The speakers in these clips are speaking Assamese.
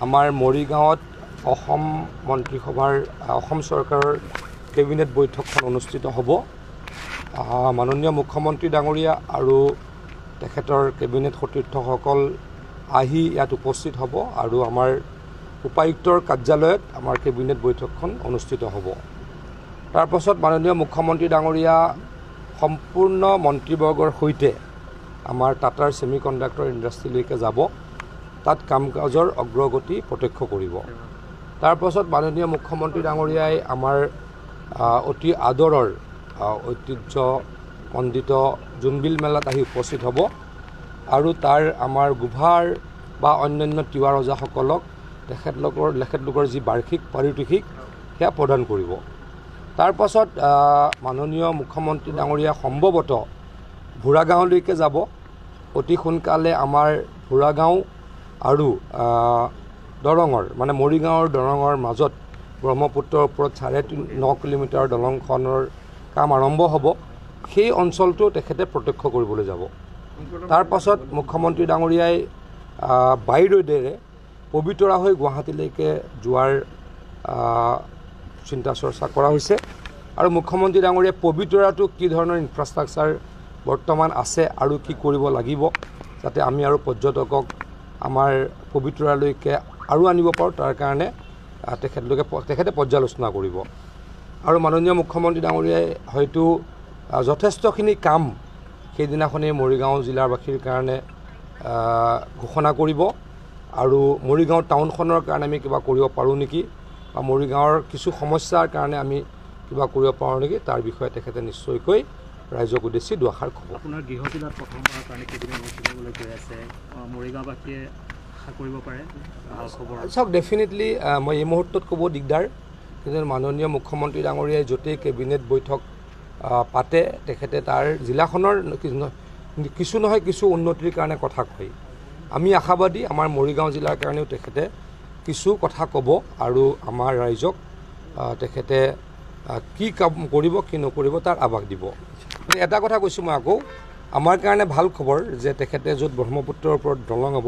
আমাৰ মৰিগাঁৱত অসম মন্ত্ৰীসভাৰ অসম চৰকাৰৰ কেবিনেট বৈঠকখন অনুষ্ঠিত হ'ব। মাননীয় মুখ্যমন্ত্ৰী ডাঙৰীয়া আৰু তেখেতৰ কেবিনেট সতীৰ্থসকল আহি ইয়াত উপস্থিত হ'ব আৰু আমাৰ উপায়ুক্তৰ কাৰ্যালয়ত আমাৰ কেবিনেট বৈঠকখন অনুষ্ঠিত হ'ব। তাৰ পাছত মাননীয় মুখ্যমন্ত্ৰী ডাঙৰীয়া সম্পূৰ্ণ মন্ত্ৰীবৰ্গৰ সৈতে আমাৰ টাটাৰ ছেমিকণ্ডাক্টৰ ইণ্ডাষ্ট্ৰীলৈকে যাব, তাত কাম কাজৰ অগ্ৰগতি প্ৰত্যক্ষ কৰিব। তাৰ পাছত মাননীয় মুখ্যমন্ত্ৰী ডাঙৰীয়াই আমাৰ অতি আদৰৰ ঐতিহ্যমণ্ডিত জোনবিল মেলাত আহি উপস্থিত হ'ব আৰু তাৰ আমাৰ গোভাৰ বা অন্যান্য তিৱা ৰজাসকলক তেখেতলোকৰ যি বাৰ্ষিক পাৰিতোষিক সেয়া প্ৰদান কৰিব। তাৰ পাছত মাননীয় মুখ্যমন্ত্ৰী ডাঙৰীয়া সম্ভৱতঃ ভোৰাগাঁৱলৈকে যাব। অতি সোনকালে আমাৰ ভোৰাগাঁও আৰু দৰঙৰ মানে মৰিগাঁৱৰ দৰঙৰ মাজত ব্ৰহ্মপুত্ৰৰ ওপৰত 9.5 কিলোমিটাৰ দলংখনৰ কাম আৰম্ভ হ'ব। সেই অঞ্চলটো তেখেতে প্ৰত্যক্ষ কৰিবলৈ যাব। তাৰ পাছত মুখ্যমন্ত্ৰী ডাঙৰীয়াই বাই ৰোডেৰে পবিতৰা হৈ গুৱাহাটীলৈকে যোৱাৰ চিন্তা চৰ্চা কৰা হৈছে আৰু মুখ্যমন্ত্ৰী ডাঙৰীয়াই পবিতৰাটো কি ধৰণৰ ইনফ্ৰাষ্ট্ৰাকচাৰ বৰ্তমান আছে আৰু কি কৰিব লাগিব যাতে আমি আৰু পৰ্যটকক আমাৰ পবিতৰালৈকে আৰু আনিব পাৰোঁ, তাৰ কাৰণে তেখেতে পৰ্যালোচনা কৰিব। আৰু মাননীয় মুখ্যমন্ত্ৰী ডাঙৰীয়াই হয়তো যথেষ্টখিনি কাম সেইদিনাখনেই মৰিগাঁও জিলাবাসীৰ কাৰণে ঘোষণা কৰিব আৰু মৰিগাঁও টাউনখনৰ কাৰণে আমি কিবা কৰিব পাৰোঁ নেকি বা মৰিগাঁৱৰ কিছু সমস্যাৰ কাৰণে আমি কিবা কৰিব পাৰোঁ নেকি তাৰ বিষয়ে তেখেতে নিশ্চয়কৈ ৰাইজক উদ্দেশ্যি দুআষাৰ ক'ব। আপোনাৰ গৃহ জিলাত প্ৰথমবাৰৰ কাৰণে কেবিনেট অনুষ্ঠিতলৈ গৈ আছে, মৰিগাঁওবাসীয়ে আশা কৰিব পাৰে খবৰ? চাওক, ডেফিনেটলি মই এই মুহূৰ্তত ক'ব দিগদাৰ, কিন্তু মাননীয় মুখ্যমন্ত্ৰী ডাঙৰীয়াই য'তেই কেবিনেট বৈঠক পাতে তেখেতে তাৰ জিলাখনৰ কিছু নহয় কিছু উন্নতিৰ কাৰণে কথা কয়। আমি আশাবাদী আমাৰ মৰিগাঁও জিলাৰ কাৰণেও তেখেতে কিছু কথা ক'ব আৰু আমাৰ ৰাইজক তেখেতে কি কাম কৰিব কি নকৰিব তাৰ আভাস দিব। এটা কথা কৈছোঁ মই আকৌ, আমাৰ কাৰণে ভাল খবৰ যে তেখেতে য'ত ব্ৰহ্মপুত্ৰৰ ওপৰত দলং হ'ব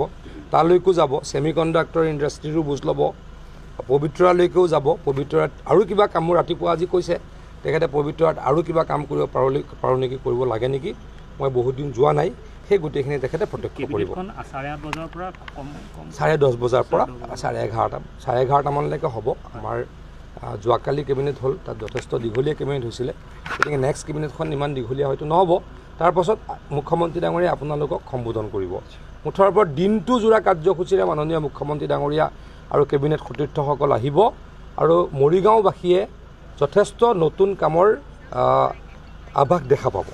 তালৈকো যাব, ছেমিকণ্ডাক্টৰ ইণ্ডাষ্ট্ৰীৰো বুজ ল'ব, পবিতৰালৈকেও যাব। পবিতৰাত আৰু কিবা কাম ৰাতিপুৱা আজি কৈছে তেখেতে পবিতৰাত আৰু কিবা কাম কৰিব পাৰোঁ নেকি, কৰিব লাগে নেকি, মই বহুত দিন যোৱা নাই, সেই গোটেইখিনি তেখেতে প্ৰত্যক্ষ কৰিব। 10:30 বজাৰ পৰা 11:30মানলৈকে হ'ব। আমাৰ যোৱাকালি কেবিনেট হ'ল, তাত যথেষ্ট দীঘলীয়া কেবিনেট হৈছিলে, গতিকে নেক্সট কেবিনেটখন ইমান দীঘলীয়া হয়তো নহ'ব। তাৰপাছত মুখ্যমন্ত্ৰী ডাঙৰীয়াই আপোনালোকক সম্বোধন কৰিব। মুঠৰ ওপৰত দিনটো জোৰা কাৰ্যসূচীৰে মাননীয় মুখ্যমন্ত্ৰী ডাঙৰীয়া আৰু কেবিনেট সতীৰ্থসকল আহিব আৰু মৰিগাঁওবাসীয়ে যথেষ্ট নতুন কামৰ আভাস দেখা পাব।